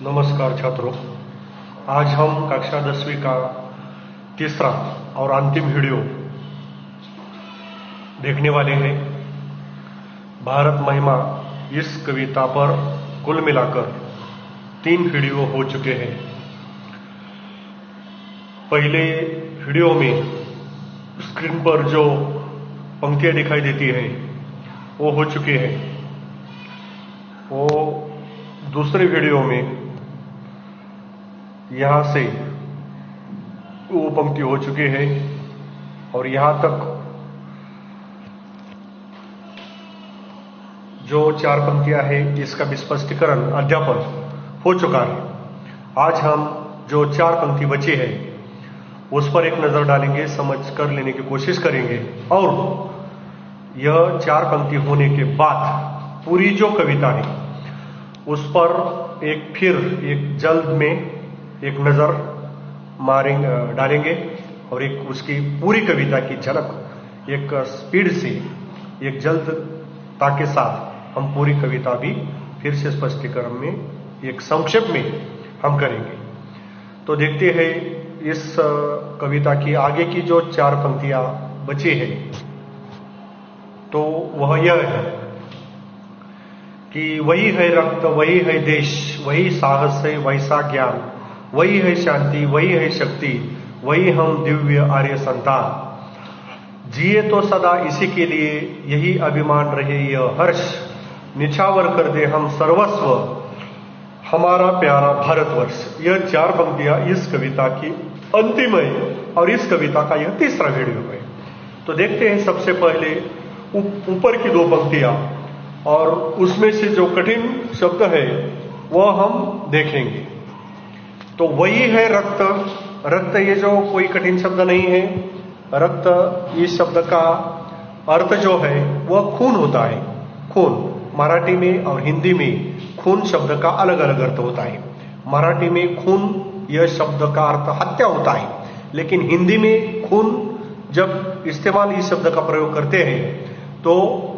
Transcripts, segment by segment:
नमस्कार छात्रों। आज हम कक्षा 10वीं का तीसरा और अंतिम वीडियो देखने वाले हैं। भारत महिमा इस कविता पर कुल मिलाकर 3 वीडियो हो चुके हैं। पहले वीडियो में स्क्रीन पर जो पंक्तियां दिखाई देती हैं वो हो चुके हैं। वो दूसरे वीडियो में यहां से वो पंक्ति हो चुके हैं और यहां तक जो 4 पंक्तियां हैं इसका भी स्पष्टीकरण अध्यापन हो चुका है। आज हम जो 4 पंक्ति बची है उस पर एक नजर डालेंगे, समझ कर लेने की कोशिश करेंगे और यह 4 पंक्ति होने के बाद पूरी जो कविता है उस पर एक जल्द में एक नजर डालेंगे और एक उसकी पूरी कविता की झलक एक स्पीड से एक जल्दता के साथ हम पूरी कविता भी फिर से स्पष्टीकरण में एक संक्षेप में हम करेंगे। तो देखते हैं इस कविता की आगे की जो 4 पंक्तियां बची है तो वह यह है कि वही है रक्त, वही है देश, वही साहस है, वैसा ज्ञान, वही है शांति, वही है शक्ति, वही हम दिव्य आर्य संतान। जिए तो सदा इसी के लिए, यही अभिमान रहे यह हर्ष, निछावर कर दे हम सर्वस्व, हमारा प्यारा भारतवर्ष। यह 4 पंक्तियां इस कविता की अंतिम है और इस कविता का यह तीसरा वीडियो है। तो देखते हैं सबसे पहले ऊपर की 2 पंक्तियां और उसमें से जो कठिन शब्द है वह हम देखेंगे। तो वही है रक्त। रक्त ये जो कोई कठिन शब्द नहीं है। रक्त इस शब्द का अर्थ जो है वह खून होता है। खून मराठी में और हिंदी में खून शब्द का अलग अलग अर्थ होता है। मराठी में खून यह शब्द का अर्थ हत्या होता है, लेकिन हिंदी में खून जब इस्तेमाल इस शब्द का प्रयोग करते हैं तो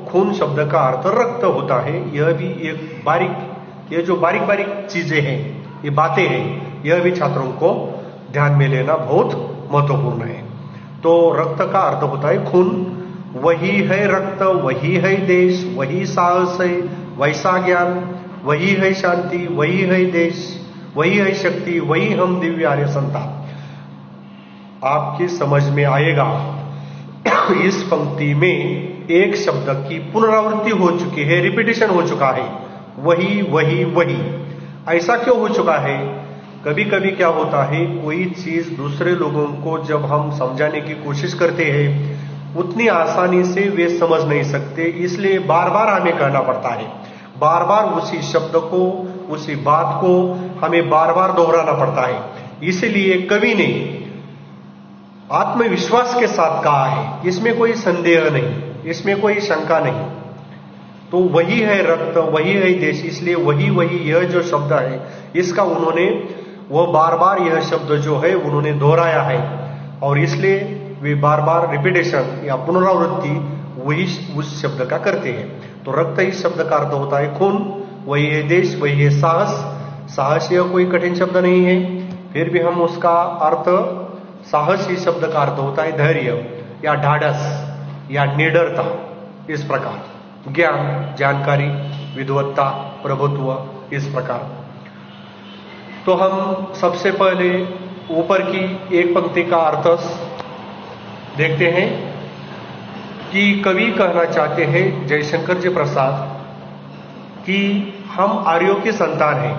खून शब्द का अर्थ रक्त होता है। यह भी ये जो बारीक बारीक चीजें हैं, ये बातें हैं, यह भी छात्रों को ध्यान में लेना बहुत महत्वपूर्ण है। तो रक्त का अर्थ होता है खून। वही है रक्त, वही है देश, वही साहस है, वैसा ज्ञान, वही है शांति, वही है देश, वही है शक्ति, वही हम दिव्य आर्य संतान। आपकी समझ में आएगा इस पंक्ति में एक शब्द की पुनरावृत्ति हो चुकी है, रिपीटिशन हो चुका है। वही वही वही। ऐसा क्यों हो चुका है? कभी कभी क्या होता है, कोई चीज दूसरे लोगों को जब हम समझाने की कोशिश करते हैं उतनी आसानी से वे समझ नहीं सकते, इसलिए बार बार हमें कहना पड़ता है। बार बार उसी शब्द को, उसी बात को हमें बार बार दोहराना पड़ता है। इसलिए कवि ने आत्मविश्वास के साथ कहा है, इसमें कोई संदेह नहीं, इसमें कोई शंका नहीं। तो वही है रक्त, वही है देश, इसलिए वही वही यह जो शब्द है इसका उन्होंने वो बार बार यह शब्द जो है उन्होंने दोहराया है और इसलिए वे बार बार रिपीटेशन या पुनरावृत्ति वही उस शब्द का करते हैं। तो रक्त इस शब्द का अर्थ होता है खून, वही है देश, वही है साहस। साहस यह कोई कठिन शब्द नहीं है, फिर भी हम उसका अर्थ, साहस इस शब्द का अर्थ होता है धैर्य या ढाढ़स या निडरता, इस प्रकार। ज्ञान, जानकारी, विद्वत्ता, प्रभुत्व, इस प्रकार। तो हम सबसे पहले ऊपर की एक पंक्ति का अर्थ देखते हैं कि कवि कहना चाहते हैं, जयशंकर जी प्रसाद, कि हम आर्यों की संतान हैं।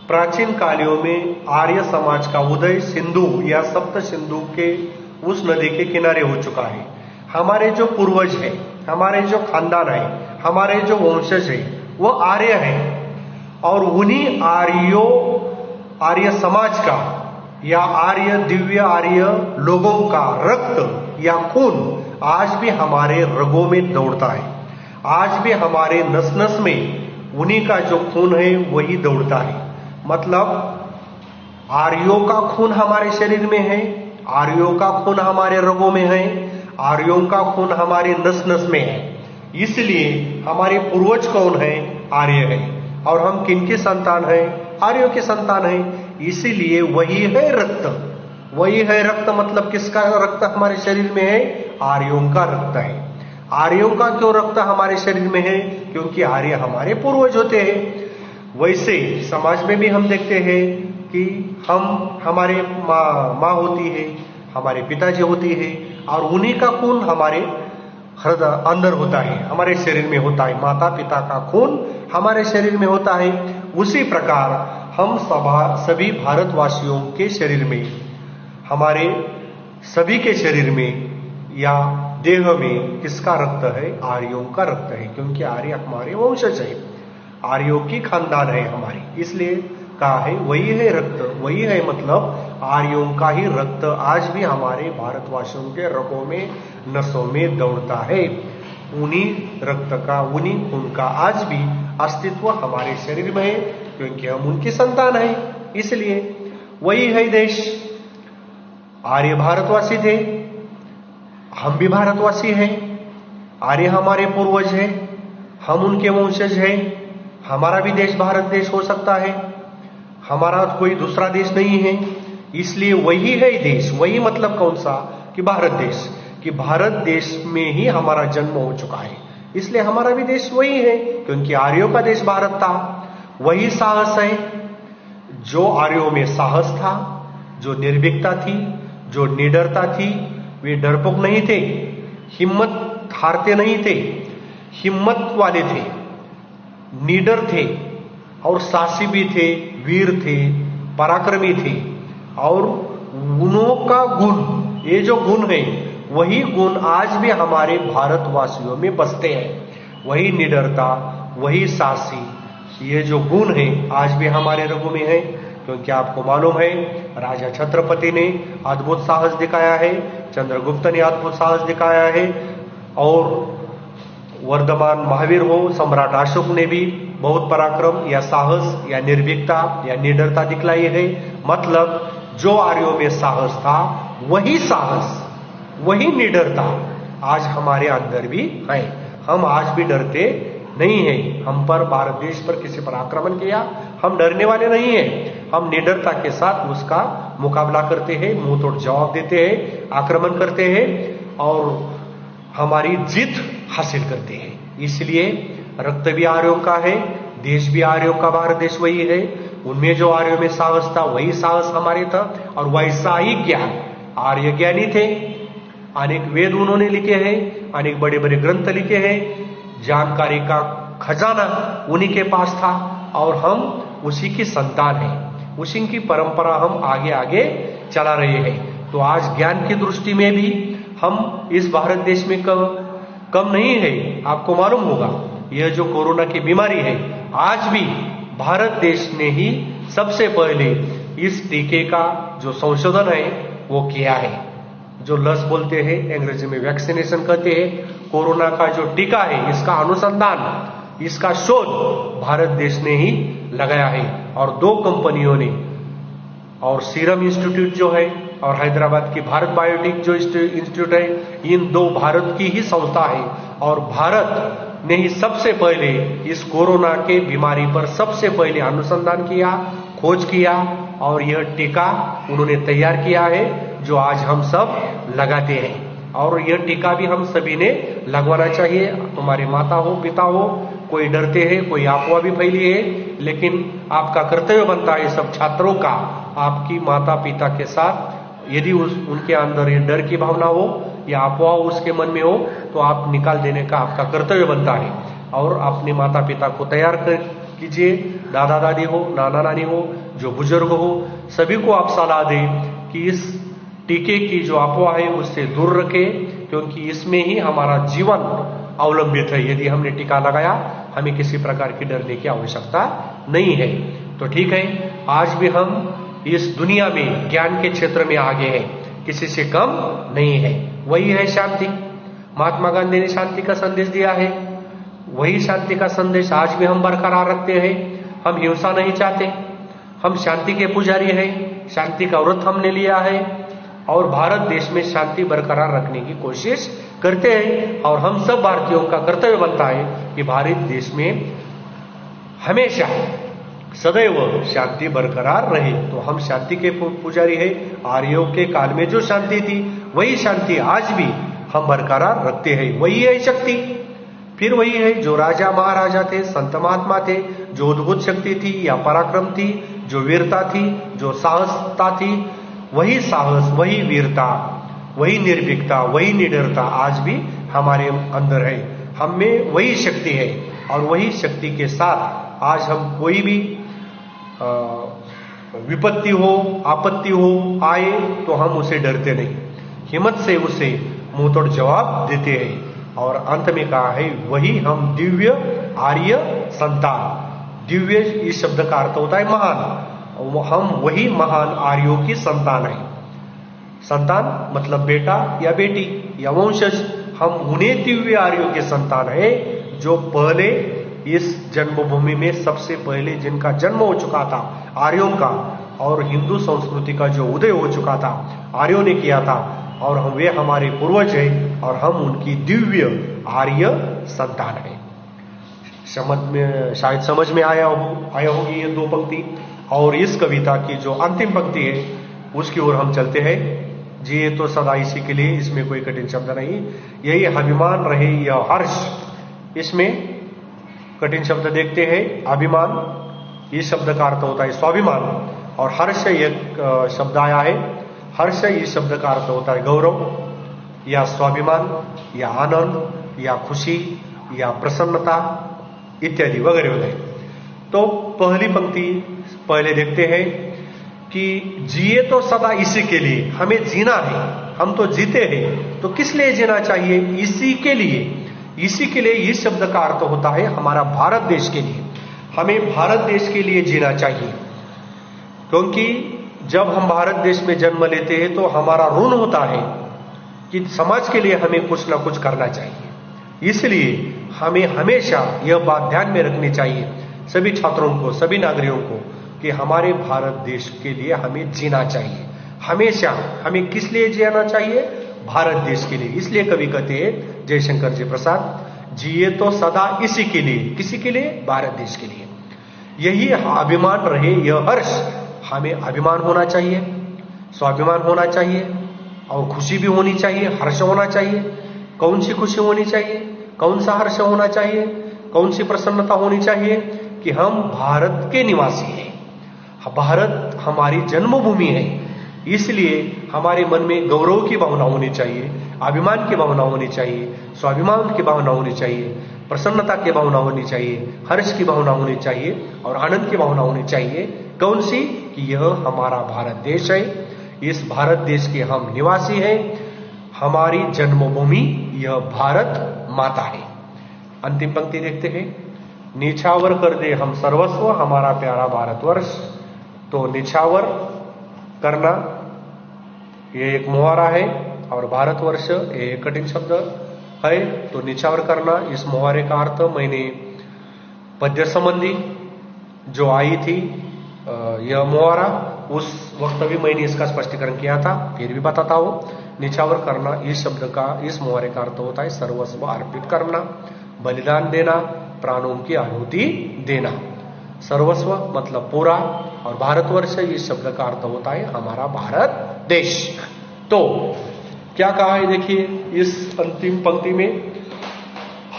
प्राचीन कालियों में आर्य समाज का उदय सिंधु या सप्त सिंधु के उस नदी के किनारे हो चुका है। हमारे जो पूर्वज हैं, हमारे जो खानदान है, हमारे जो वंशज है वो आर्य हैं और उन्हीं आर्य समाज का या आर्य दिव्य आर्य लोगों का रक्त या खून आज भी हमारे रगों में दौड़ता है। आज भी हमारे नस नस में उन्हीं का जो खून है वही दौड़ता है। मतलब आर्यों का खून हमारे शरीर में है, आर्यों का खून हमारे रगों में है, आर्यों का खून हमारे नस नस में है। इसलिए हमारे पूर्वज कौन है? आर्य है। और हम किनकी संतान हैं? आर्यों की संतान हैं। इसीलिए वही है रक्त। वही है रक्त मतलब किसका रक्त हमारे शरीर में है? आर्यों का रक्त है। आर्यों का क्यों रक्त हमारे शरीर में है? क्योंकि आर्य हमारे पूर्वज होते हैं। वैसे समाज में भी हम देखते हैं कि हमारे माँ होती है, हमारे पिताजी होती है, और उन्हीं का खून हमारे हृदय अंदर होता है, हमारे शरीर में होता है। माता पिता का खून हमारे शरीर में होता है। उसी प्रकार हम सभी भारतवासियों के शरीर में, हमारे सभी के शरीर में या देह में किसका रक्त है? आर्यों का रक्त है। क्योंकि आर्य हमारे वंशज है, आर्यों की खानदान है हमारी, इसलिए कहा है वही है रक्त। वही है मतलब आर्यों का ही रक्त आज भी हमारे भारतवासियों के रगों में, नसों में दौड़ता है। उन्हीं रक्त का, उन्हीं खून का आज भी अस्तित्व हमारे शरीर में है, क्योंकि हम उनकी संतान हैं। इसलिए वही है देश। आर्य भारतवासी थे, हम भी भारतवासी हैं। आर्य हमारे पूर्वज हैं, हम उनके वंशज हैं। हमारा भी देश भारत देश हो सकता है, हमारा कोई दूसरा देश नहीं है। इसलिए वही है देश। वही मतलब कौन सा? कि भारत देश। कि भारत देश में ही हमारा जन्म हो चुका है, इसलिए हमारा भी देश वही है, क्योंकि आर्यों का देश भारत था। वही साहस है, जो आर्यों में साहस था, जो निर्भीकता थी, जो निडरता थी। वे डरपोक नहीं थे, हिम्मत हारते नहीं थे, हिम्मत वाले थे, निडर थे और साहसी भी थे, वीर थे, पराक्रमी थे। और गुणों का गुण, ये जो गुण है, वही गुण आज भी हमारे भारतवासियों में बसते हैं। वही निडरता, वही साहसी, ये जो गुण है आज भी हमारे रगों में है। क्योंकि आपको मालूम है, राजा छत्रपति ने अद्भुत साहस दिखाया है, चंद्रगुप्त ने अद्भुत साहस दिखाया है, और वर्धमान महावीर हो, सम्राट अशोक ने भी बहुत पराक्रम या साहस या निर्भीकता या निडरता दिखलाई है। मतलब जो आर्यों में साहस था, वही साहस, वही निडरता आज हमारे अंदर भी है। हम आज भी डरते नहीं है। हम पर, भारत देश पर किसी पर आक्रमण किया, हम डरने वाले नहीं हैं। हम निडरता के साथ उसका मुकाबला करते हैं, मुंह तोड़ जवाब देते हैं, आक्रमण करते हैं और हमारी जीत हासिल करते हैं। इसलिए रक्त भी आर्यों का है, देश भी आर्यों का, भारत देश वही है। उनमें जो आर्यों में साहस था, वही साहस हमारे था। और वैसा ही ज्ञान, आर्य ज्ञानी थे, अनेक वेद उन्होंने लिखे हैं, अनेक बड़े बड़े ग्रंथ लिखे हैं। जानकारी का खजाना उन्हीं के पास था, और हम उसी की संतान हैं, उसी की परंपरा हम आगे आगे चला रहे हैं। तो आज ज्ञान की दृष्टि में भी हम इस भारत देश में कम नहीं है। आपको मालूम होगा, यह जो कोरोना की बीमारी है, आज भी भारत देश ने ही सबसे पहले इस टीके का जो संशोधन है वो किया है। जो लस बोलते हैं, अंग्रेजी में वैक्सीनेशन कहते हैं। कोरोना का जो टीका है, इसका अनुसंधान, इसका शोध भारत देश ने ही लगाया है। और 2 कंपनियों ने, और सीरम इंस्टीट्यूट जो है और हैदराबाद की भारत बायोटेक जो इंस्टीट्यूट है, इन 2 भारत की ही संस्था है। और भारत ने ही सबसे पहले इस कोरोना के बीमारी पर सबसे पहले अनुसंधान किया, खोज किया, और यह टीका उन्होंने तैयार किया है, जो आज हम सब लगाते हैं। और यह टीका भी हम सभी ने लगवाना चाहिए। तुम्हारी माता हो, पिता हो, कोई डरते हैं, कोई अफवाह भी फैली है, लेकिन आपका कर्तव्य बनता है सब छात्रों का, आपकी माता पिता के साथ यदि उनके अंदर ये डर की भावना हो या अफवाह उसके मन में हो, तो आप निकाल देने का आपका कर्तव्य बनता है। और अपने माता पिता को तैयार कीजिए, दादा दादी हो, नाना नानी हो, जो बुजुर्ग हो, सभी को आप सलाह दें कि इस टीके की जो अफवाह है उससे दूर रखें, क्योंकि इसमें ही हमारा जीवन अवलंबित है। यदि हमने टीका लगाया, हमें किसी प्रकार की डरने की आवश्यकता नहीं है। तो ठीक है, आज भी हम इस दुनिया में ज्ञान के क्षेत्र में आगे हैं, किसी से कम नहीं है। वही है शांति। महात्मा गांधी ने शांति का संदेश दिया है, वही शांति का संदेश आज भी हम बरकरार रखते हैं। हम हिंसा नहीं चाहते, हम शांति के पुजारी हैं, शांति का व्रत हमने लिया है और भारत देश में शांति बरकरार रखने की कोशिश करते हैं। और हम सब भारतीयों का कर्तव्य बनता है कि भारत देश में हमेशा सदैव शांति बरकरार रहे। तो हम शांति के पुजारी है। आर्यों के काल में जो शांति थी वही शांति आज भी हम बरकरार रखते हैं। वही है शक्ति, फिर वही है जो राजा महाराजा थे, संत महात्मा थे, जो अद्भुत शक्ति थी या पराक्रम थी, जो वीरता थी, जो साहसता थी, वही साहस, वही वीरता, वही निर्भीकता, वही निडरता आज भी हमारे अंदर है। हम में वही शक्ति है और वही शक्ति के साथ आज हम कोई भी विपत्ति हो, आपत्ति हो आए तो हम उसे डरते नहीं, हिम्मत से उसे मुंहतोड़ जवाब देते हैं। और अंत में कहा है वही हम दिव्य आर्य संतान। दिव्य इस शब्द का अर्थ होता है महान। हम वही महान आर्यों की संतान है। संतान मतलब बेटा या बेटी या वंशज। हम उन्हें दिव्य आर्यों के संतान है जो पहले इस जन्मभूमि में सबसे पहले जिनका जन्म हो चुका था आर्यों का, और हिंदू संस्कृति का जो उदय हो चुका था आर्यों ने किया था, और वे हमारे पूर्वज हैं और हम उनकी दिव्य आर्य संतान है। शायद समझ में आया होगी ये दो पंक्ति। और इस कविता की जो अंतिम पंक्ति है उसकी ओर हम चलते हैं। जिए तो सदा इसी के लिए, इसमें कोई कठिन शब्द नहीं। यही अभिमान रहे यह हर्ष, इसमें कठिन शब्द देखते हैं। अभिमान इस शब्द का अर्थ होता है स्वाभिमान, और हर्ष एक शब्द आया है। हर्ष इस शब्द का अर्थ होता है गौरव या स्वाभिमान या आनंद या खुशी या प्रसन्नता इत्यादि वगैरह वगैरह। तो पहली पंक्ति पहले देखते हैं कि जिए तो सदा इसी के लिए, हमें जीना है, हम तो जीते हैं, तो किस लिए जीना चाहिए? इसी के लिए। इसी के लिए इस शब्द का अर्थ होता है हमारा भारत देश के लिए। हमें भारत देश के लिए जीना चाहिए, क्योंकि जब हम भारत देश में जन्म लेते हैं तो हमारा ऋण होता है कि समाज के लिए हमें कुछ ना कुछ करना चाहिए। इसलिए हमें हमेशा यह बात ध्यान में रखनी चाहिए सभी छात्रों को, सभी नागरिकों को, कि हमारे भारत देश के लिए हमें जीना चाहिए। हमेशा हमें किस लिए जीना चाहिए? भारत देश के लिए। इसलिए कवि कहते हैं जयशंकर जी प्रसाद, जिए तो सदा इसी के लिए। किसी के लिए? भारत देश के लिए। यही अभिमान रहे यह हर्ष। हमें अभिमान होना चाहिए, स्वाभिमान होना चाहिए, और खुशी भी होनी चाहिए, हर्ष होना चाहिए। कौन सी खुशी होनी चाहिए? कौन सा हर्ष होना चाहिए? कौन सी प्रसन्नता होनी चाहिए? कि हम भारत के निवासी हैं, भारत हमारी जन्मभूमि है। इसलिए हमारे मन में गौरव की भावना होनी चाहिए, अभिमान की भावना होनी चाहिए, स्वाभिमान की भावना होनी चाहिए, प्रसन्नता की भावना होनी चाहिए, हर्ष की भावना होनी चाहिए और आनंद की भावना होनी चाहिए। कौन सी? कि यह हमारा भारत देश है, इस भारत देश के हम निवासी हैं, हमारी जन्मभूमि यह भारत माता है। अंतिम पंक्ति देखते हैं, निछावर कर दे हम सर्वस्व हमारा प्यारा भारतवर्ष। तो निछावर करना ये एक मुहावरा है, और भारतवर्ष ये कठिन शब्द है। तो निछावर करना, इस मुहावरे का अर्थ मैंने पद्य संबंधी जो आई थी यह मुहावरा, उस वक्त भी मैंने इसका स्पष्टीकरण किया था, फिर भी बताता हूं। निछावर करना इस शब्द का, इस मुहावरे का अर्थ होता है सर्वस्व अर्पित करना, बलिदान देना, प्राणों की आहुति देना। सर्वस्व मतलब पूरा, और भारतवर्ष इस शब्द का अर्थ होता है हमारा भारत देश। तो क्या कहा है देखिए इस अंतिम पंक्ति में,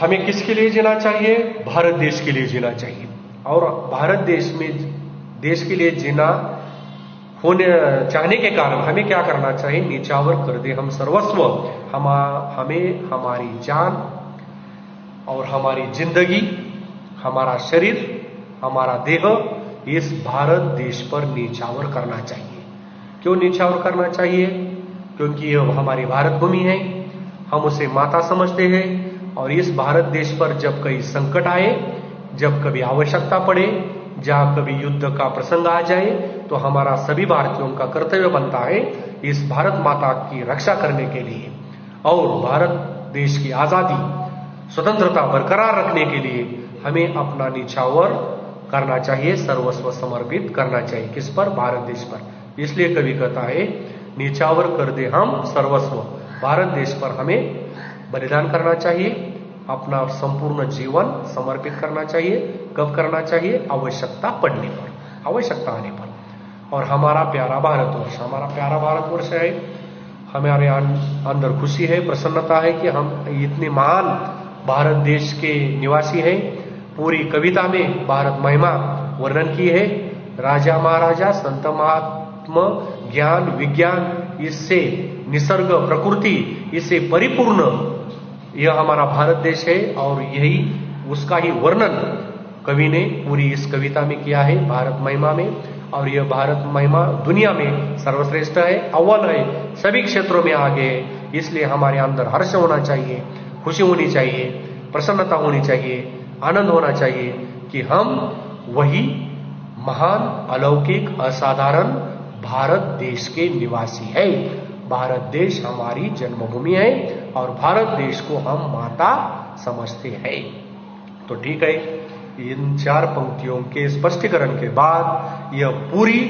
हमें किसके लिए जीना चाहिए? भारत देश के लिए जीना चाहिए। और भारत देश में देश के लिए जीना होने चाहने के कारण हमें क्या करना चाहिए? निछावर कर दे हम सर्वस्व, हमें हमारी जान और हमारी जिंदगी, हमारा शरीर, हमारा देह इस भारत देश पर निछावर करना चाहिए। क्यों निछावर करना चाहिए? क्योंकि यह हमारी भारत भूमि है, हम उसे माता समझते हैं। और इस भारत देश पर जब कहीं संकट आए, जब कभी आवश्यकता पड़े, जहां कभी युद्ध का प्रसंग आ जाए, तो हमारा सभी भारतीयों का कर्तव्य बनता है इस भारत माता की रक्षा करने के लिए और भारत देश की आजादी, स्वतंत्रता बरकरार रखने के लिए हमें अपना निछावर करना चाहिए, सर्वस्व समर्पित करना चाहिए। किस पर? भारत देश पर। इसलिए कवि कहता है निछावर कर दे हम सर्वस्व, भारत देश पर हमें बलिदान करना चाहिए, अपना संपूर्ण जीवन समर्पित करना चाहिए। कब करना चाहिए? आवश्यकता पड़ने पर, आवश्यकता आने पर। और हमारा प्यारा भारतवर्ष है, हमारे अंदर खुशी है, प्रसन्नता है कि हम इतने महान भारत देश के निवासी हैं। पूरी कविता में भारत महिमा वर्णन की है। राजा महाराजा, संत महात्मा, ज्ञान विज्ञान, इससे निसर्ग प्रकृति, इससे परिपूर्ण यह हमारा भारत देश है। और यही उसका ही वर्णन कवि ने पूरी इस कविता में किया है, भारत महिमा में। और यह भारत महिमा दुनिया में सर्वश्रेष्ठ है, अव्वल है, सभी क्षेत्रों में आगे है। इसलिए हमारे अंदर हर्ष होना चाहिए, खुशी होनी चाहिए, प्रसन्नता होनी चाहिए, आनंद होना चाहिए कि हम वही महान, अलौकिक, असाधारण भारत देश के निवासी है। भारत देश हमारी जन्मभूमि है और भारत देश को हम माता समझते हैं। तो ठीक है, इन 4 पंक्तियों के स्पष्टीकरण के बाद यह पूरी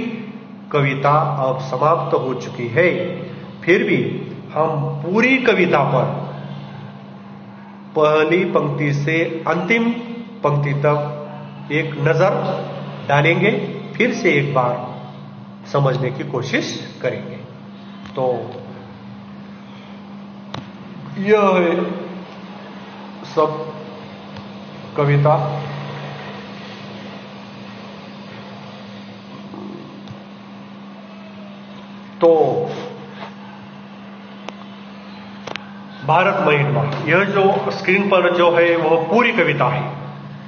कविता अब समाप्त हो चुकी है। फिर भी हम पूरी कविता पर पहली पंक्ति से अंतिम पंक्ति तक एक नजर डालेंगे, फिर से एक बार समझने की कोशिश करेंगे। तो यह है सब कविता। तो भारत महिमा, यह जो स्क्रीन पर जो है वह पूरी कविता है।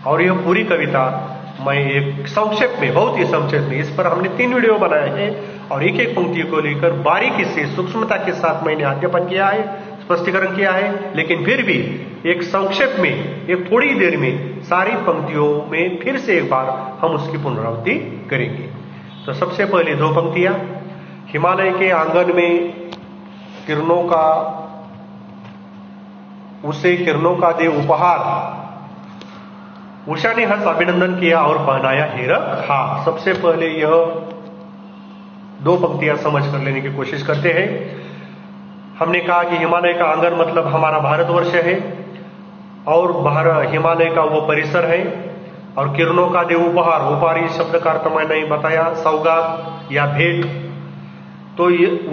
और यह पूरी कविता मैं एक संक्षेप में, बहुत ही संक्षेप में, इस पर हमने 3 वीडियो बनाए हैं और एक एक पंक्ति को लेकर बारीकी से, सूक्ष्मता के साथ मैंने अध्ययन किया है, स्पष्टीकरण किया है। लेकिन फिर भी एक संक्षेप में, एक थोड़ी देर में सारी पंक्तियों में फिर से एक बार हम उसकी पुनरावृत्ति करेंगे। तो सबसे पहले 2 पंक्तियां। हिमालय के आंगन में किरणों का, उसे किरणों का दे उपहार, उषा ने हर्ष अभिनंदन किया और पहनाया हीरक हार। सबसे पहले यह 2 पंक्तियां समझ कर लेने की कोशिश करते हैं। हमने कहा कि हिमालय का आंगन मतलब हमारा भारतवर्ष है और हिमालय का वो परिसर है। और किरणों का दे उपहार, उपहार इस शब्द का अर्थ मैंने बताया, सौगात या भेंट। तो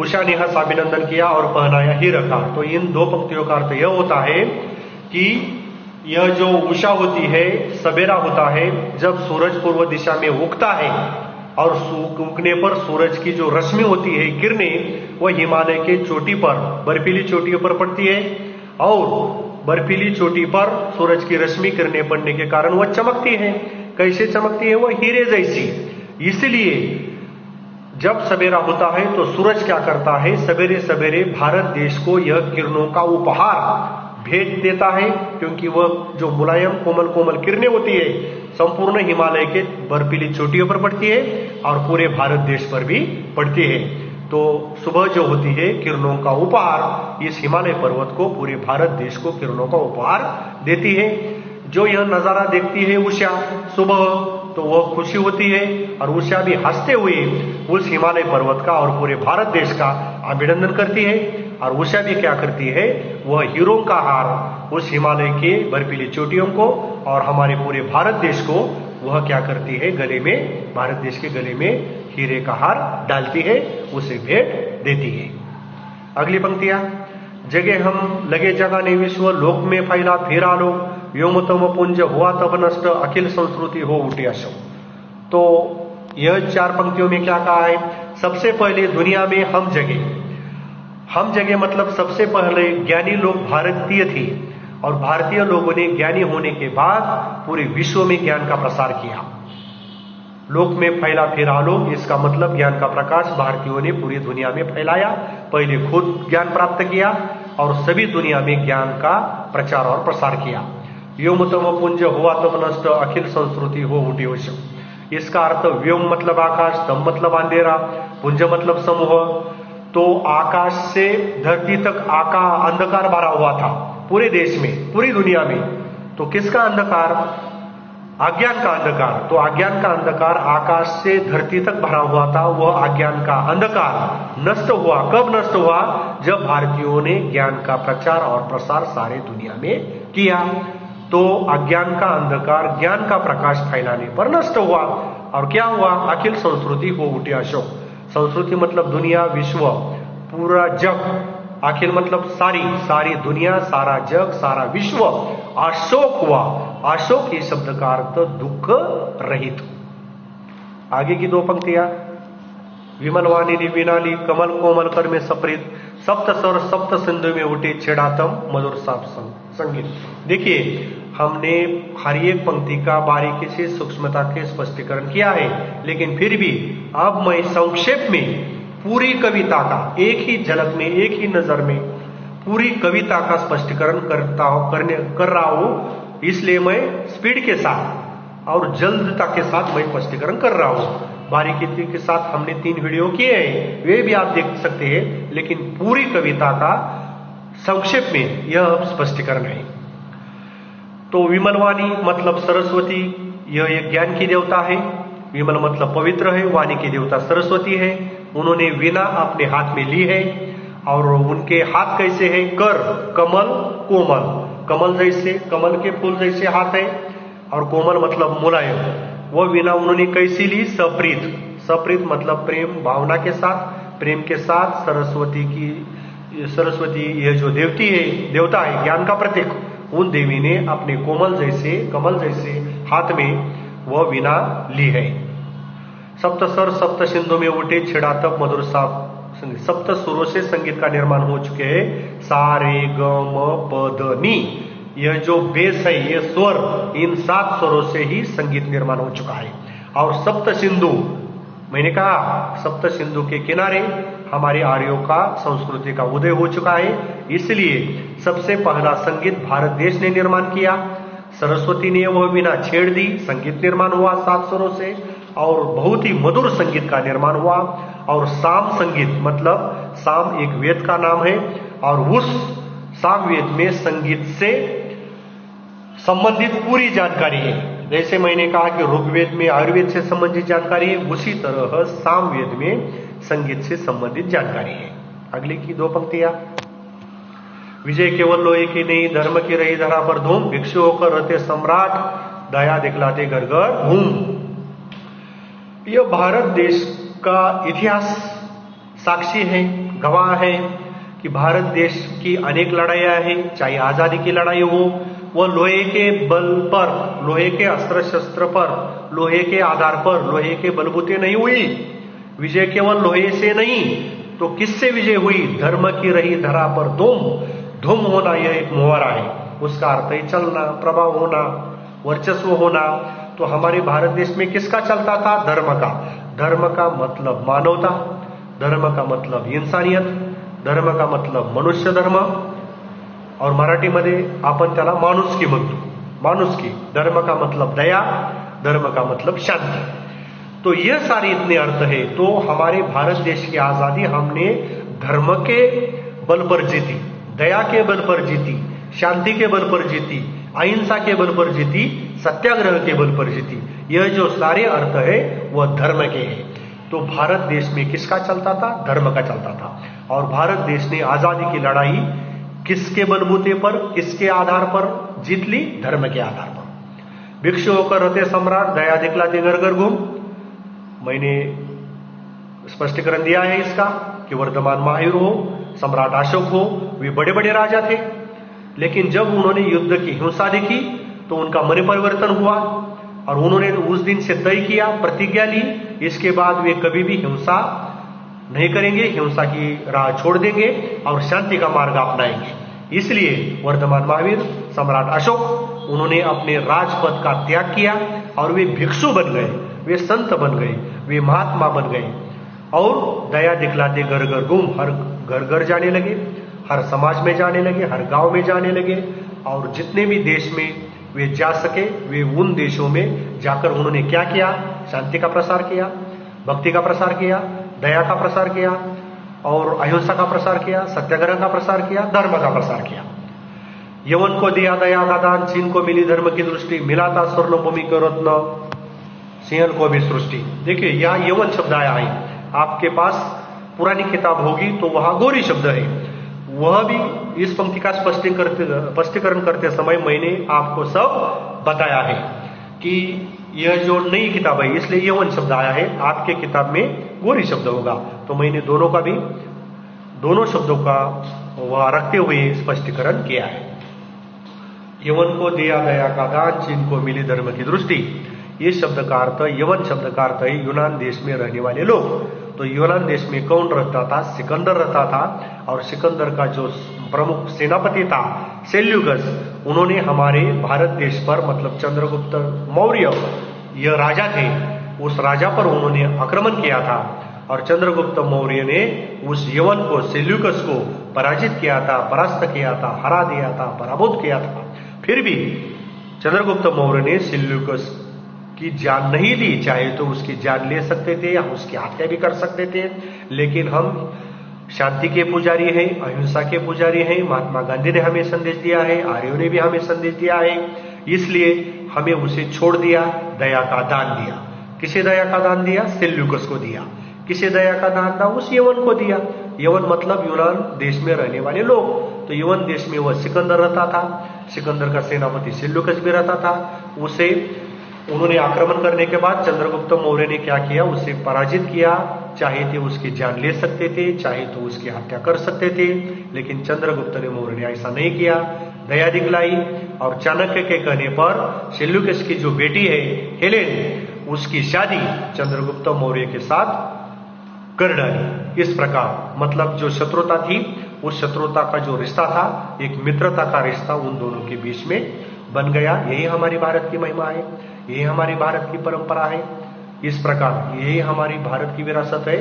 उषा ने हर्ष अभिनंदन किया और पहनाया हीरक हार। तो इन 2 पंक्तियों का अर्थ यह होता है कि यह जो उषा होती है, सवेरा होता है, जब सूरज पूर्व दिशा में उगता है और उगने पर सूरज की जो रश्मि होती है, किरणें, वह हिमालय के चोटी पर, बर्फीली चोटियों पर पड़ती है। और बर्फीली चोटी पर सूरज की रश्मि किरणें पड़ने के कारण वह चमकती है। कैसे चमकती है? वह हीरे जैसी। इसलिए जब सवेरा होता है तो सूरज क्या करता है? सवेरे सवेरे भारत देश को यह किरणों का उपहार भेंट देता है, क्योंकि वह जो मुलायम कोमल कोमल किरणें होती है संपूर्ण हिमालय के बर्फीली चोटियों पर पड़ती है और पूरे भारत देश पर भी पड़ती है। तो सुबह जो होती है किरणों का उपहार, इस हिमालय पर्वत को, पूरे भारत देश को किरणों का उपहार देती है। जो यह नजारा देखती है उषा सुबह, तो वह खुशी होती है और उषा भी हंसते हुए उस हिमालय पर्वत का और पूरे भारत देश का अभिनंदन करती है। और उषा भी क्या करती है? वह हीरों का हार उस हिमालय के बर्फीली चोटियों को और हमारे पूरे भारत देश को वह क्या करती है? गले में, भारत देश के गले में हीरे का हार डालती है, उसे भेंट देती है। अगली पंक्तियां। जगे हम लगे जगाने विश्व, लोक में फैला फिर आलोक, व्योमतम पुंज हुआ तब नष्ट, अखिल संस्कृति हो उठे अशो। तो यह 4 पंक्तियों में क्या कहा है? सबसे पहले दुनिया में हम जगे। हम जगे मतलब सबसे पहले ज्ञानी लोग भारतीय थे और भारतीय लोगों ने ज्ञानी होने के बाद पूरे विश्व में ज्ञान का प्रसार किया। लोक में फैला फिर आलोक, इसका मतलब ज्ञान का प्रकाश भारतीयों ने पूरी दुनिया में फैलाया। पहले खुद ज्ञान प्राप्त किया और सभी दुनिया में ज्ञान का प्रचार और प्रसार किया। व्योमतम पुंज हुआ तब नष्ट, अखिल संस्कृति हो उठी वश। इसका अर्थ व्योम मतलब आकाश, तम मतलब अंधेरा, पुंज मतलब समूह। तो आकाश से धरती तक अंधकार भरा हुआ था पूरे देश में, पूरी दुनिया में। तो किसका अंधकार? अज्ञान का अंधकार। तो अज्ञान का अंधकार आकाश से धरती तक भरा हुआ था। वह अज्ञान का अंधकार नष्ट हुआ। कब नष्ट हुआ? जब भारतीयों ने ज्ञान का प्रचार और प्रसार सारे दुनिया में किया तो अज्ञान का अंधकार ज्ञान का प्रकाश फैलाने पर नष्ट हुआ। और क्या हुआ? अखिल संस्कृति हो उठे अशोक। संस्कृति मतलब दुनिया, विश्व, पूरा जग। अखिल मतलब सारी दुनिया, सारा जग, सारा विश्व अशोक हुआ। अशोक ये शब्द का अर्थ दुख रहित। आगे की दो पंक्तियां, विमलवाणी ने विनाली कमल कोमल कर में सप्रीत, सप्त स्वर सप्त सिंधु में उठे छेड़ातम मधुर साप संगीत। देखिए, हमने हर एक पंक्ति का बारीकी से सूक्ष्मता के स्पष्टीकरण किया है, लेकिन फिर भी अब मैं संक्षेप में पूरी कविता का एक ही झलक में, एक ही नजर में पूरी कविता का स्पष्टीकरण कर रहा हूं। इसलिए मैं स्पीड के साथ और जल्दता के साथ मैं स्पष्टीकरण कर रहा हूं। बारीकी के साथ हमने 3 वीडियो किए हैं, वे भी आप देख सकते हैं, लेकिन पूरी कविता का संक्षेप में यह स्पष्टीकरण है। तो विमलवाणी मतलब सरस्वती, यह एक ज्ञान की देवता है। विमल मतलब पवित्र है, वाणी की देवता सरस्वती है। उन्होंने वीणा अपने हाथ में ली है और उनके हाथ कैसे हैं? कर, कमल, कोमल, कमल जैसे, कमल के फूल जैसे हाथ है, और कोमल मतलब मुलायम। वह वीणा उन्होंने कैसी ली? सप्रीत। सप्रीत मतलब प्रेम भावना के साथ, प्रेम के साथ सरस्वती यह जो देवती है, देवता है, ज्ञान का प्रतीक, उन देवी ने अपने कोमल जैसे, कमल जैसे हाथ में वह वीणा ली है। सप्त स्वर सप्त सिंधु में उठे छेड़ा तब मधुर साप संगीत। सप्त सुरों से संगीत का निर्माण हो चुके हैं। सा रे ग म प ध नी, यह जो बेस है, ये स्वर, इन 7 स्वरों से ही संगीत निर्माण हो चुका है। और सप्त सिंधु, मैंने कहा सप्त सिंधु के किनारे हमारे आर्यों का, संस्कृति का उदय हो चुका है। इसलिए सबसे पहला संगीत भारत देश ने निर्माण किया। सरस्वती ने वह वीणा छेड़ दी, संगीत निर्माण हुआ 7 स्वरों से, और बहुत ही मधुर संगीत का निर्माण हुआ। और साम संगीत मतलब, साम एक वेद का नाम है, और उस साम वेद में संगीत से संबंधित पूरी जानकारी है। जैसे मैंने कहा कि ऋग्वेद में आयुर्वेद से संबंधित जानकारी है, उसी तरह सामवेद में संगीत से संबंधित जानकारी है। अगली की 2 पंक्तियां, विजय केवल लोहे की नहीं, धर्म की रही धरा पर धूम, भिक्षु होकर रहते सम्राट, दया दिखलाते घर घर घूम। यह भारत देश का इतिहास साक्षी है, गवाह है कि भारत देश की अनेक लड़ाइयां हैं। चाहे आजादी की लड़ाई हो, वह लोहे के बल पर, लोहे के अस्त्र शस्त्र पर, लोहे के आधार पर, लोहे के बलबूते नहीं हुई। विजय केवल लोहे से नहीं तो किससे विजय हुई? धर्म की रही धरा पर धूम। धूम होना यह एक मुहावरा है, उसका अर्थ है चलना, प्रभाव होना, वर्चस्व होना। तो हमारे भारत देश में किसका चलता था? धर्म का। धर्म का मतलब मानवता, धर्म का मतलब इंसानियत, धर्म का मतलब मनुष्य धर्म, और मराठीमध्ये आपण त्याला माणुसकी म्हणतो, माणुसकी। धर्म का मतलब दया, धर्म का मतलब शांति। तो ये सारे इतने अर्थ है। तो हमारे भारत देश की आजादी हमने धर्म के बल पर जीती, दया के बल पर जीती, शांति के बल पर जीती, अहिंसा के बल पर जीती, सत्याग्रह के बल पर जीती। यह जो सारे अर्थ है वह धर्म के हैं। तो भारत देश में किसका चलता था? धर्म का चलता था। और भारत देश ने आजादी की लड़ाई किसके बलबूते पर, किसके आधार पर जीत ली? धर्म के आधार पर। भिक्षु होकर रहते सम्राट, दया दिखलाते घर घर घूम। मैंने स्पष्टीकरण दिया है इसका कि वर्धमान महावीर हो, सम्राट अशोक हो, वे बड़े बड़े राजा थे, लेकिन जब उन्होंने युद्ध की हिंसा देखी तो उनका मन परिवर्तन हुआ और उन्होंने उस दिन से तय किया, प्रतिज्ञा ली, इसके बाद वे कभी भी हिंसा नहीं करेंगे, हिंसा की राह छोड़ देंगे और शांति का मार्ग अपनाएंगे। इसलिए वर्धमान महावीर, सम्राट अशोक, उन्होंने अपने राजपद का त्याग किया और वे भिक्षु बन गए, वे संत बन गए, वे महात्मा बन गए और दया दिखलाते घर घर घूम, हर घर घर जाने लगे, हर समाज में जाने लगे, हर गांव में जाने लगे, और जितने भी देश में वे जा सके वे उन देशों में जाकर उन्होंने क्या किया? शांति का प्रसार किया, भक्ति का प्रसार किया, दया का प्रसार किया और अहिंसा का प्रसार किया, सत्याग्रह का प्रसार किया, धर्म का प्रसार किया। यवन को दिया दया का दान, चीन को मिली धर्म की दृष्टि, मिला था स्वर्ण भूमि को रत्न, सिंहन को भी सृष्टि। देखिए यहां यवन शब्द आया है, आपके पास पुरानी किताब होगी तो वहां गौरी शब्द है, वह भी इस पंक्ति का स्पष्टीकरण करते समय मैंने आपको सब बताया है कि यह जो नई किताब है इसलिए यवन शब्द आया है, आपके किताब में गोरी शब्द होगा। तो मैंने दोनों शब्दों का वह रखते हुए स्पष्टीकरण किया है। यवन को दिया दया का दान, चीन को मिली धर्म की दृष्टि। ये शब्द का अर्थ, यवन शब्द का अर्थ है यूनान देश में रहने वाले लोग। तो यूनान देश में कौन रहता था? सिकंदर रहता था, और सिकंदर का जो प्रमुख सेनापति था सेल्यूकस, उन्होंने हमारे भारत देश पर, मतलब चंद्रगुप्त मौर्य यह राजा थे, उस राजा पर उन्होंने आक्रमण किया था और चंद्रगुप्त मौर्य ने उस यवन को, सेल्यूकस को पराजित किया था, परास्त किया था, हरा दिया था, पराभूत किया था। फिर भी चंद्रगुप्त मौर्य ने सेल्यूकस की जान नहीं ली। चाहे तो उसकी जान ले सकते थे, हम उसकी हत्या भी कर सकते थे, लेकिन हम शांति के पुजारी हैं, अहिंसा के पुजारी हैं। महात्मा गांधी ने हमें संदेश दिया है, आर्यों ने भी हमें संदेश दिया है, इसलिए हमें उसे छोड़ दिया, दया का दान दिया। किसे दया का दान दिया? सेल्यूकस को दिया। किसे दया का दान था? उस यवन को दिया। यवन मतलब यूनान देश में रहने वाले लोग। तो यवन देश में वह सिकंदर रहता था, सिकंदर का सेनापति सेल्यूकस भी रहता था। उसे उन्होंने आक्रमण करने के बाद चंद्रगुप्त मौर्य ने क्या किया? उसे पराजित किया। चाहे थे उसकी जान ले सकते थे, चाहे तो उसकी हत्या कर सकते थे, लेकिन चंद्रगुप्त मौर्य ने ऐसा नहीं किया, दया दिखलाई और चाणक्य के कहने पर सेल्यूकस की जो बेटी है हेलेन, उसकी शादी चंद्रगुप्त मौर्य के साथ कर डाली। इस प्रकार मतलब जो शत्रुता थी, उस शत्रुता का जो रिश्ता था, एक मित्रता का रिश्ता उन दोनों के बीच में बन गया। यही हमारी भारत की महिमा है, यही हमारी भारत की परंपरा है। इस प्रकार यही हमारी भारत की विरासत है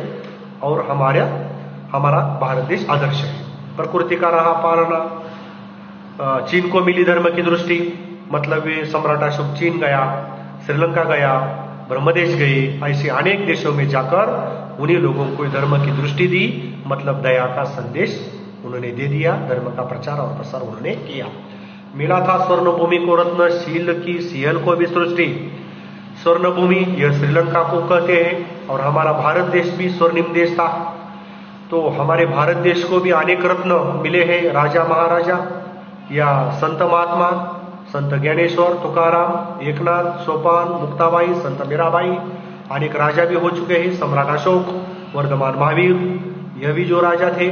और हमारा भारत देश आदर्श है। प्रकृति का रहा पालना, चीन को मिली धर्म की दृष्टि, मतलब ये सम्राट अशोक चीन गया, श्रीलंका गया, ब्रह्मदेश गए, ऐसे अनेक देशों में जाकर उन्हीं लोगों को धर्म की दृष्टि दी, मतलब दया का संदेश उन्होंने दे दिया, धर्म का प्रचार और प्रसार उन्होंने किया। मिला था स्वर्ण भूमि को रत्न, शील की सिंहल को भी सृष्टि। स्वर्ण भूमि यह श्रीलंका को कहते हैं और हमारा भारत देश भी स्वर्णिम देश था। तो हमारे भारत देश को भी अनेक रत्न मिले हैं, राजा महाराजा या संत महात्मा, संत ज्ञानेश्वर, तुकाराम, एकनाथ, सोपान, मुक्ताबाई, संत मीराबाई, अनेक राजा भी हो चुके हैं। सम्राट अशोक, वर्धमान महावीर, यह भी जो राजा थे,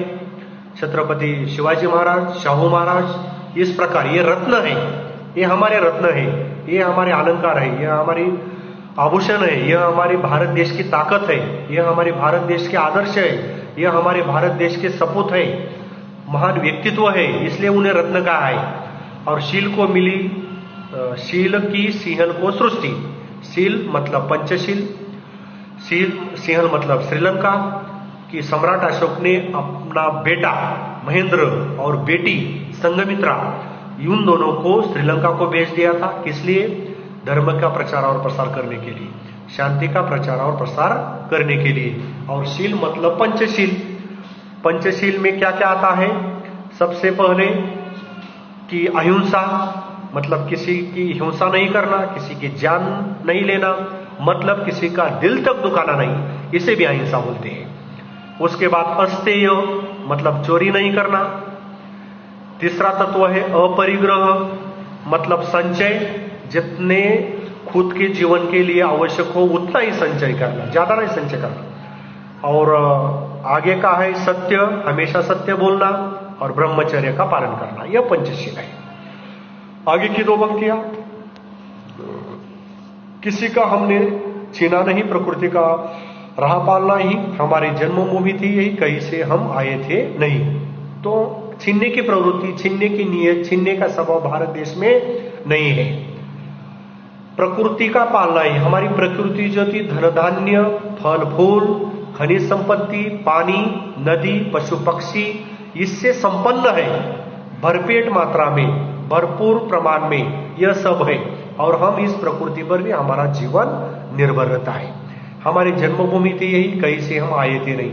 छत्रपति शिवाजी महाराज, शाहू महाराज। इस प्रकार ये रत्न है, ये हमारे रत्न है, ये हमारे अलंकार है, यह हमारी आभूषण है, यह हमारे भारत देश की ताकत है, यह हमारे भारत देश के आदर्श है, यह हमारे भारत देश के सपूत है, महान व्यक्तित्व है, इसलिए उन्हें रत्न कहा है। और शील को मिली, शील की सिंहल को सृष्टि। शील मतलब पंचशील, शील सिंहल मतलब श्रीलंका की सम्राट अशोक ने अपना बेटा महेंद्र और बेटी संघमित्रा, इन दोनों को श्रीलंका को भेज दिया था। किस लिए? धर्म का प्रचार और प्रसार करने के लिए, शांति का प्रचार और प्रसार करने के लिए। और शील मतलब पंचशील। पंचशील में क्या क्या आता है? सबसे पहले कि अहिंसा, मतलब किसी की हिंसा नहीं करना, किसी की जान नहीं लेना, मतलब किसी का दिल तक दुखाना नहीं, इसे भी अहिंसा बोलते हैं। उसके बाद अस्तेय, मतलब चोरी नहीं करना। तीसरा तत्व है अपरिग्रह, मतलब संचय, जितने खुद के जीवन के लिए आवश्यक हो उतना ही संचय करना, ज्यादा नहीं संचय करना। और आगे का है सत्य, हमेशा सत्य बोलना और ब्रह्मचर्य का पालन करना, यह पंचशील है। आगे की दो पंक्तियां, किसी का हमने छीना नहीं, प्रकृति का राह पालना ही हमारी जन्मभूमि थी, यही कहीं से हम आए थे नहीं। तो छीनने की प्रवृत्ति, छीनने की नीयत, छीनने का स्वभाव भारत देश में नहीं है। प्रकृति का पालना ही, हमारी प्रकृति जो थी धन धान्य, फल फूल, खनिज संपत्ति, पानी, नदी, पशु पक्षी, इससे संपन्न है, भरपेट मात्रा में, भरपूर प्रमाण में यह सब है। और हम इस प्रकृति पर भी हमारा जीवन निर्भर रहता है। हमारी जन्मभूमि थी यही, कहीं से हम आए थे नहीं।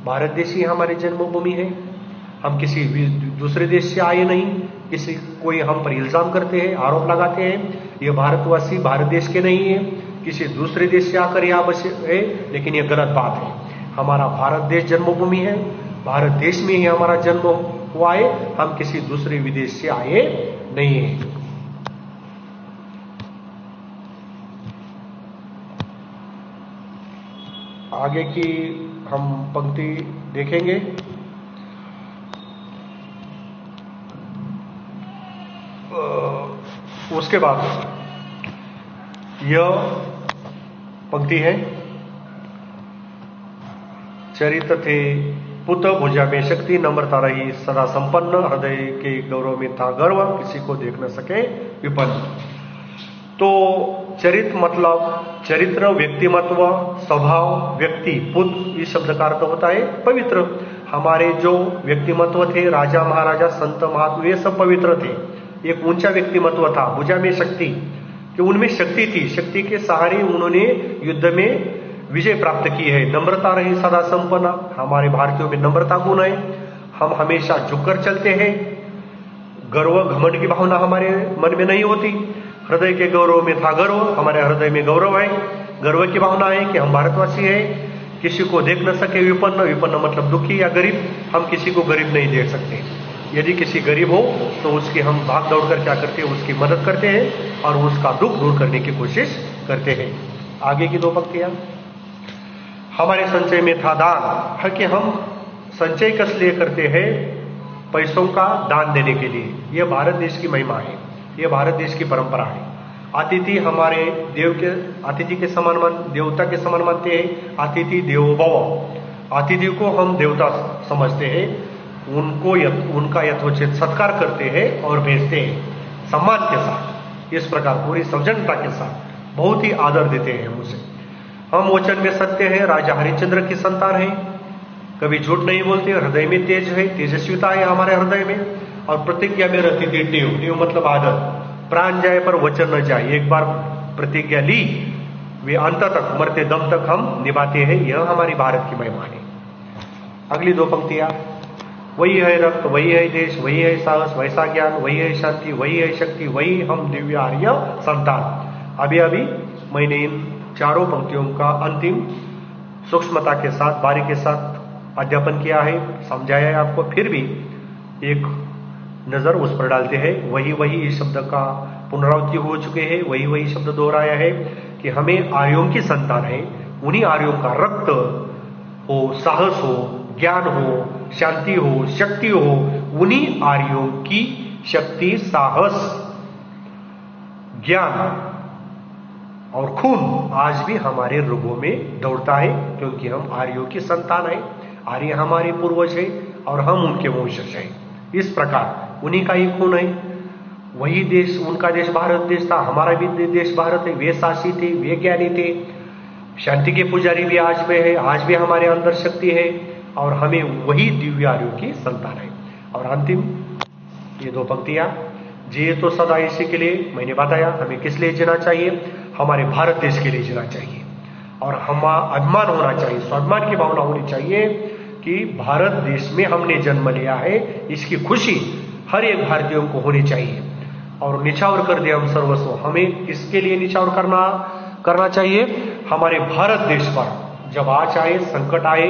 भारत देश ही हमारी जन्मभूमि है, हम किसी भी दूसरे देश से आए नहीं। किसी कोई हम पर इल्जाम करते हैं, आरोप लगाते हैं, ये भारतवासी भारत देश के नहीं है, किसी दूसरे देश से आकर यहाँ बसे है, लेकिन यह गलत बात है। हमारा भारत देश जन्मभूमि है, भारत देश में ही हमारा जन्म वो आए, हम किसी दूसरे विदेश से आए नहीं हैं। आगे की हम पंक्ति देखेंगे। उसके बाद यह पंक्ति है, चरित्र थे पुत भुजा में शक्ति, नम्रता रही सदा संपन्न, हृदय के गौरव में था गर्व, किसी को देख न सके विपन्न। तो चरित्र मतलब चरित्र, व्यक्तिमत्व, स्वभाव, व्यक्ति, पुत, इस शब्द का अर्थ होता है पवित्र। हमारे जो व्यक्तिमत्व थे, राजा महाराजा संत महात्मा, ये सब पवित्र थे। एक ऊंचा व्यक्तिमत्व था, भुजा में शक्ति, कि उनमें शक्ति थी, शक्ति के सहारे उन्होंने युद्ध में विजय प्राप्त की है। नम्रता रही सदा संपन्न, हमारे भारतीयों में नम्रता गुण है, हम हमेशा झुककर चलते हैं, गर्व घमंड की भावना हमारे मन में नहीं होती। हृदय के गौरव में था गर्व, हमारे हृदय में गौरव है, गर्व की भावना है कि हम भारतवासी हैं। किसी को देख न सके विपन्न, विपन्न मतलब दुखी या गरीब, हम किसी को गरीब नहीं देख सकते। यदि किसी गरीब हो तो उसकी हम भाग दौड़ कर क्या करते हैं, उसकी मदद करते हैं और उसका दुख दूर करने की कोशिश करते हैं। आगे की दो पंक्तियां, हमारे संचय में था दान, है कि हम संचय किस लिए करते हैं, पैसों का दान देने के लिए। यह भारत देश की महिमा है, यह भारत देश की परंपरा है। अतिथि हमारे देव के, अतिथि के समान देवता के समान मानते हैं। अतिथि देवो भव, अतिथि को हम देवता समझते हैं, उनको उनका यथोचित सत्कार करते हैं और भेजते हैं सम्मान के साथ। इस प्रकार पूरी सौजन्यता के साथ बहुत ही आदर देते हैं उसे। हम वचन में सत्य हैं, राजा हरिश्चंद्र की संतान हैं, कभी झूठ नहीं बोलते, हृदय में तेज है, तेजस्विता है हमारे हृदय में। और प्रतिज्ञा में रहती थी टेव, टेव मतलब आदर, प्राण जाए पर वचन न जाए। एक बार प्रतिज्ञा ली, वे अंत तक, मरते दम तक हम निभाते हैं। यह हमारी भारत की महिमा है। अगली दो पंक्तियां, वही है रक्त, वही है देश, वही है साहस, वैसा ज्ञान, वही है शांति, वही है शक्ति, वही हम दिव्य आर्य संतान। अभी अभी मैंने इन चारों पंक्तियों का अंतिम सूक्ष्मता के साथ, बारी के साथ अध्यापन किया है, समझाया है आपको। फिर भी एक नजर उस पर डालते हैं। वही वही इस शब्द का पुनरावृत्ति हो चुके हैं, वही वही शब्द दोहराया है कि हमें आर्यों की संतान है। उन्हीं आर्यों का रक्त हो, साहस हो, ज्ञान हो, शांति हो, शक्ति हो, उन्हीं आर्यों की शक्ति, साहस, ज्ञान और खून आज भी हमारे रगों में दौड़ता है, क्योंकि हम आर्यों की संतान है। आर्य हमारे पूर्वज है और हम उनके वंशज हैं। इस प्रकार उन्हीं का ही खून है। वही देश, उनका देश भारत देश था, हमारा भी देश भारत है। वे सासी थे, वे ज्ञानी थे, शांति के पुजारी भी आज में है, आज भी हमारे अंदर शक्ति है और हमें वही दिव्य आर्यों की संतान है। और अंतिम ये दो पंक्तियां, जिए तो सदा इसी के लिए, मैंने बताया हमें किस लिए जीना चाहिए, हमारे भारत देश के लिए जीना चाहिए। और हम अभिमान होना चाहिए, स्वाभिमान की भावना होनी चाहिए कि भारत देश में हमने जन्म लिया है, इसकी खुशी हर एक भारतीयों को होनी चाहिए। और निछावर कर दे हम सर्वस्व, हमें किसके लिए निछावर करना चाहिए, हमारे भारत देश पर। जब आज आए, संकट आए,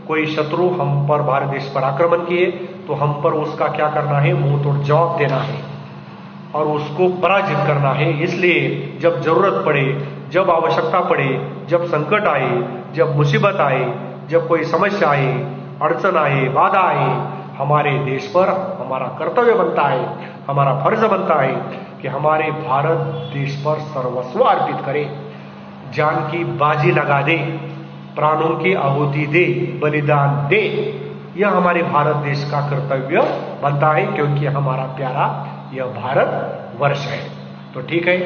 कोई शत्रु हम पर, भारत देश पर आक्रमण किए, तो हम पर उसका क्या करना है, मुंह तोड़ जवाब देना है और उसको पराजित करना है। इसलिए जब जरूरत पड़े, जब आवश्यकता पड़े, जब संकट आए, जब मुसीबत आए, जब कोई समस्या आए, अड़चन आए, बाधा आए, हमारे देश पर हमारा कर्तव्य बनता है, हमारा फर्ज बनता है कि हमारे भारत देश पर सर्वस्व अर्पित करें, जान की बाजी लगा दे, प्राणों की आहुति दे, बलिदान दे। यह हमारे भारत देश का कर्तव्य बनता है, क्योंकि हमारा प्यारा यह भारत वर्ष है। तो ठीक है,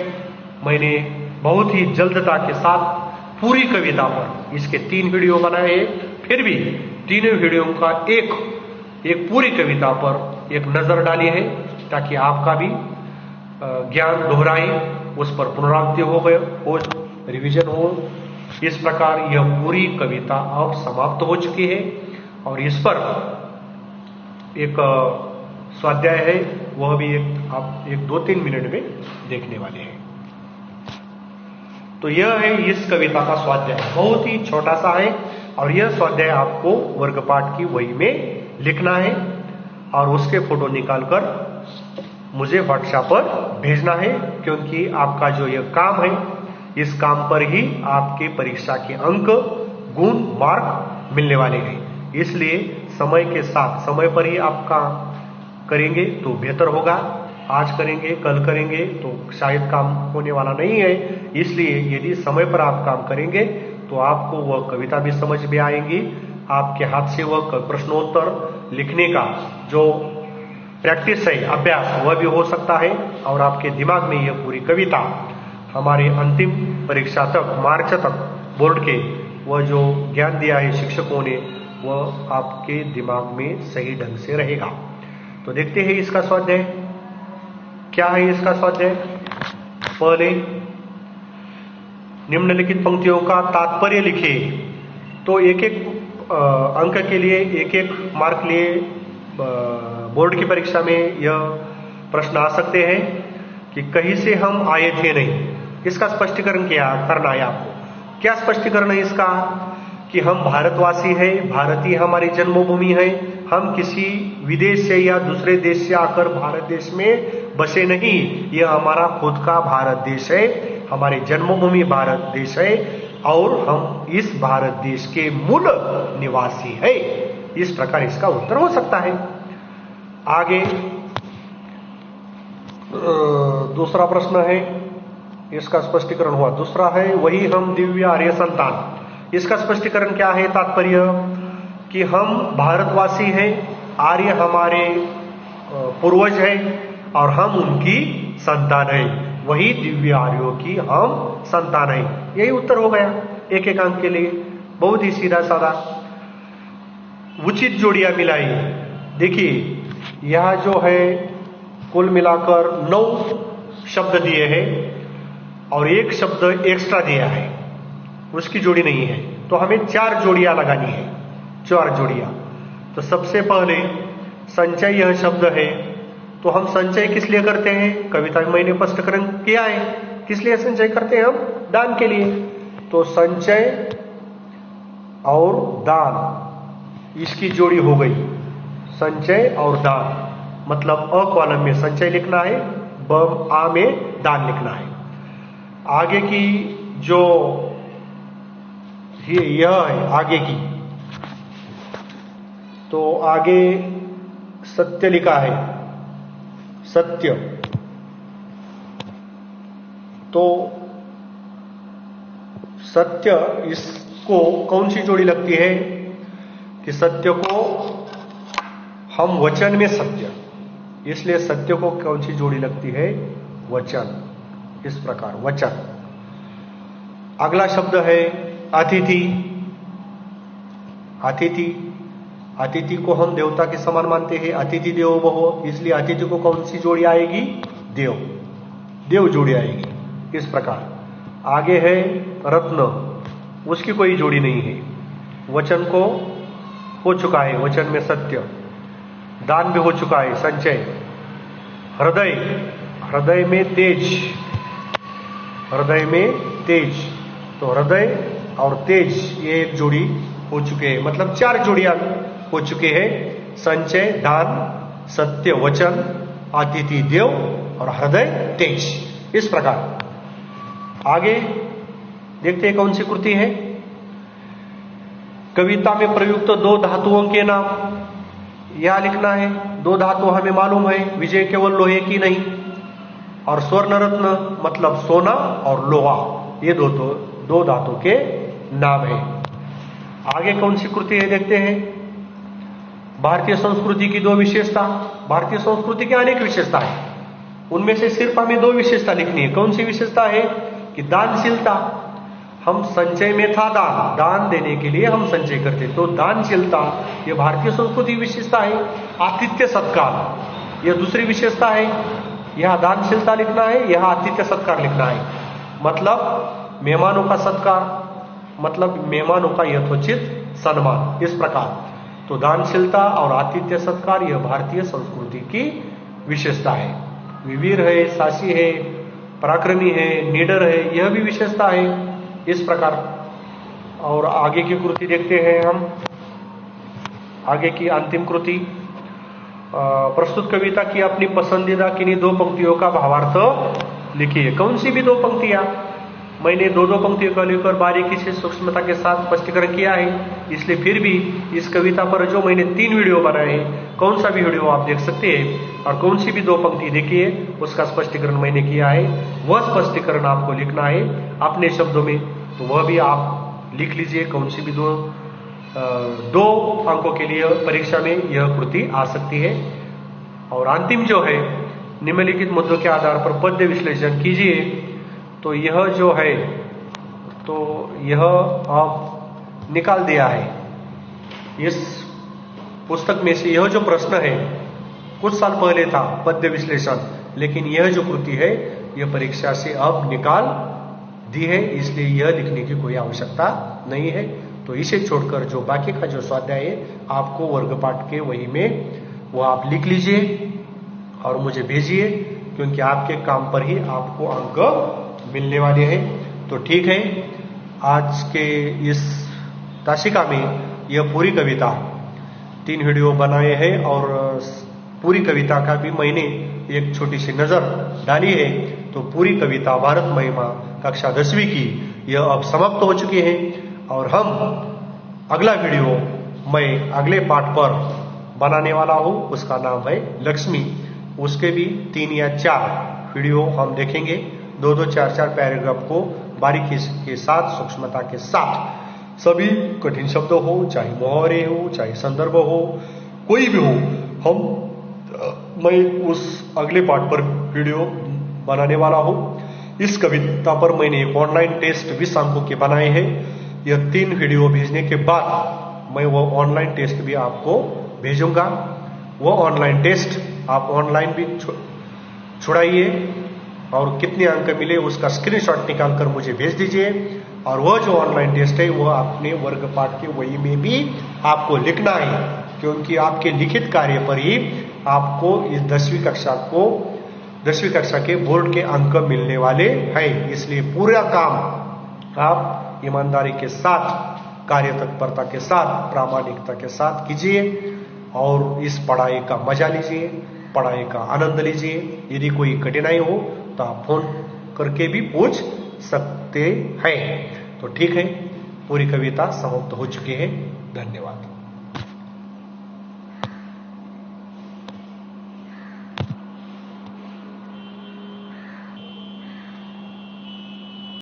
मैंने बहुत ही जल्दता के साथ पूरी कविता पर, इसके 3 वीडियो बनाए हैं, फिर भी तीनों वीडियो का एक पूरी कविता पर एक नजर डाली है, ताकि आपका भी ज्ञान दोहराए, उस पर पुनरावृत्ति हो, रिवीजन हो। इस प्रकार यह पूरी कविता अब समाप्त हो चुकी है और इस पर एक स्वाध्याय है, वह भी आप 2-3 मिनट में देखने वाले हैं। तो यह है इस कविता का स्वाध्याय, बहुत ही छोटा सा है और यह स्वाध्याय आपको वर्ग पाठ की वही में लिखना है। और उसके फोटो निकालकर मुझे व्हाट्सएप पर भेजना है, क्योंकि आपका जो यह काम है, इस काम पर ही आपके परीक्षा के अंक, गुण, मार्क मिलने वाले हैं। इसलिए समय के साथ, समय पर ही आप काम करेंगे तो बेहतर होगा। आज करेंगे, कल करेंगे तो शायद काम होने वाला नहीं है। इसलिए यदि समय पर आप काम करेंगे तो आपको वह कविता भी समझ में आएंगी, आपके हाथ से वह प्रश्नोत्तर लिखने का जो प्रैक्टिस है, अभ्यास, वह भी हो सकता है और आपके दिमाग में यह पूरी कविता हमारे अंतिम परीक्षा तक, मार्च तक बोर्ड के वह जो ज्ञान दिया है शिक्षकों ने, वह आपके दिमाग में सही ढंग से रहेगा। तो देखते हैं इसका स्वाध्याय क्या है। इसका स्वाध्याय पहले निम्नलिखित पंक्तियों का तात्पर्य लिखिए। तो एक एक अंक के लिए, एक एक मार्क लिए बोर्ड की परीक्षा में यह प्रश्न आ सकते हैं कि कहीं से हम आए थे नहीं। इसका स्पष्टीकरण क्या करना है आपको। क्या स्पष्टीकरण है इसका? कि हम भारतवासी हैं, भारत ही हमारी जन्मभूमि है, हम किसी विदेश से या दूसरे देश से आकर भारत देश में बसे नहीं, यह हमारा खुद का भारत देश है, हमारी जन्मभूमि भारत देश है और हम इस भारत देश के मूल निवासी है। इस प्रकार इसका उत्तर हो सकता है। आगे दूसरा प्रश्न है, इसका स्पष्टीकरण हुआ। दूसरा है वही हम दिव्य आर्य संतान। इसका स्पष्टीकरण क्या है? तात्पर्य कि हम भारतवासी हैं, आर्य हमारे पूर्वज हैं और हम उनकी संतान हैं, वही दिव्य आर्यों की हम संतान हैं। यही उत्तर हो गया एक एक अंक के लिए। बहुत ही सीधा साधा। उचित जोड़ियां मिलाई। देखिए यह जो है कुल मिलाकर 9 शब्द दिए हैं और एक शब्द एक्स्ट्रा दिया है, उसकी जोड़ी नहीं है, तो हमें 4 जोड़ियां लगानी है, 4 जोड़ियां। तो सबसे पहले संचय यह शब्द है, तो हम संचय किस लिए करते हैं? कविता में मैंने स्पष्टीकरण किया है किस लिए संचय करते हैं हम? दान के लिए। तो संचय और दान, इसकी जोड़ी हो गई संचय और दान। मतलब अ कॉलम में संचय लिखना है, ब आ में दान लिखना है। आगे की जो यह है आगे की, तो आगे सत्य लिखा है, सत्य। तो सत्य, इसको कौन सी जोड़ी लगती है कि सत्य को हम वचन में सत्य, इसलिए सत्य को कौन सी जोड़ी लगती है? वचन। इस प्रकार वचन। अगला शब्द है अतिथि। अतिथि, अतिथि को हम देवता के समान मानते हैं, अतिथि देवो भव, इसलिए अतिथि को कौन सी जोड़ी आएगी? देव, देव जोड़ी आएगी। इस प्रकार आगे है रत्न, उसकी कोई जोड़ी नहीं है, वचन को हो चुका है, वचन में सत्य। दान भी हो चुका है, संचय। हृदय, हृदय में तेज, हृदय में तेज, तो हृदय और तेज ये एक जोड़ी हो चुके हैं, मतलब 4 जोड़ियां हो चुके हैं। संचय, दान, सत्य, वचन, अतिथि, देव और हृदय, तेज। इस प्रकार आगे देखते हैं कौन सी कृति है। कविता में प्रयुक्त 2 धातुओं के नाम यह लिखना है। 2 धातु हमें मालूम है, विजय केवल लोहे की नहीं, और स्वर्ण रत्न मतलब सोना और लोहा, ये 2 धातु के नाम है। आगे कौन सी कृति है देखते हैं। भारतीय संस्कृति की 2 विशेषता। भारतीय संस्कृति की अनेक विशेषता है, उनमें से सिर्फ हमें 2 विशेषता लिखनी है। कौन सी विशेषता है कि दानशीलता। हम संचय में था दान, दान देने के लिए हम संचय करते, तो दानशीलता यह भारतीय संस्कृति की विशेषता है। आतिथ्य सत्कार यह दूसरी विशेषता है। यह दानशीलता लिखना है, यह आतिथ्य सत्कार लिखना है, मतलब मेहमानों का सत्कार, मतलब मेहमानों का यथोचित सम्मान। इस प्रकार तो दानशीलता और आतिथ्य सत्कार यह भारतीय संस्कृति की विशेषता है। विवीर है, साहसी है, पराक्रमी है, निडर है, यह भी विशेषता है। इस प्रकार और आगे की कृति देखते हैं हम। आगे की अंतिम कृति प्रस्तुत कविता की अपनी पसंदीदा किन्हीं 2 पंक्तियों का भावार्थ लिखिए। कौन सी भी 2 पंक्तियां? मैंने 2 पंक्तियों को लेकर बारीकी से सूक्ष्मता के साथ स्पष्टीकरण किया है, इसलिए फिर भी इस कविता पर जो मैंने 3 वीडियो बनाए हैं, कौन सा भी वीडियो आप देख सकते हैं और कौन सी भी 2 पंक्ति देखिए, उसका स्पष्टीकरण मैंने किया है। वह स्पष्टीकरण आपको लिखना है अपने शब्दों में, तो वह भी आप लिख लीजिए। कौन सी भी 2 अंकों के लिए परीक्षा में यह कृति आ सकती है। और अंतिम जो है, निम्नलिखित मुद्दों के आधार पर पद्य विश्लेषण कीजिए। तो यह जो है, तो यह आप निकाल दिया है इस पुस्तक में से। यह जो प्रश्न है कुछ साल पहले था पद्य विश्लेषण, लेकिन यह जो कृति है यह परीक्षा से अब निकाल दी है, इसलिए यह लिखने की कोई आवश्यकता नहीं है। तो इसे छोड़कर जो बाकी का जो स्वाध्याय है आपको वर्ग पाठ के वही में वो आप लिख लीजिए और मुझे भेजिए, क्योंकि आपके काम पर ही आपको अंक मिलने वाले हैं। तो ठीक है, आज के इस ताशिका में यह पूरी कविता 3 वीडियो बनाए हैं और पूरी कविता का भी मैंने एक छोटी सी नजर डाली है। तो पूरी कविता भारत महिमा कक्षा 10वीं की यह अब समाप्त हो चुकी है और हम अगला वीडियो मैं अगले पाठ पर बनाने वाला हूं, उसका नाम है लक्ष्मी। उसके भी 3 या 4 वीडियो हम देखेंगे। 2-2, 4-4 पैराग्राफ को बारीकी के साथ, सूक्ष्मता के साथ, सभी कठिन शब्द हो, चाहे मुहावरे हो, चाहे संदर्भ हो, कोई भी हो, मैं उस अगले पाठ पर वीडियो बनाने वाला हूं। इस कविता पर मैंने एक ऑनलाइन टेस्ट 20 अंकों के बनाए हैं। यह 3 वीडियो भेजने के बाद मैं वो ऑनलाइन टेस्ट भी आपको भेजूंगा। वो ऑनलाइन टेस्ट आप ऑनलाइन भी छुड़ाइए और कितने अंक मिले उसका स्क्रीनशॉट निकालकर मुझे भेज दीजिए। और वह जो ऑनलाइन टेस्ट है वह अपने वर्ग पाठ के वही में भी आपको लिखना है, क्योंकि आपके लिखित कार्य पर ही आपको इस 10वीं कक्षा के बोर्ड के अंक मिलने वाले हैं। इसलिए पूरा काम आप ईमानदारी के साथ, कार्य तत्परता के साथ, प्रामाणिकता के साथ कीजिए और इस पढ़ाई का मजा लीजिए, पढ़ाई का आनंद लीजिए। यदि कोई कठिनाई हो तो आप फोन करके भी पूछ सकते हैं। तो ठीक है, पूरी कविता समाप्त हो चुकी है। धन्यवाद।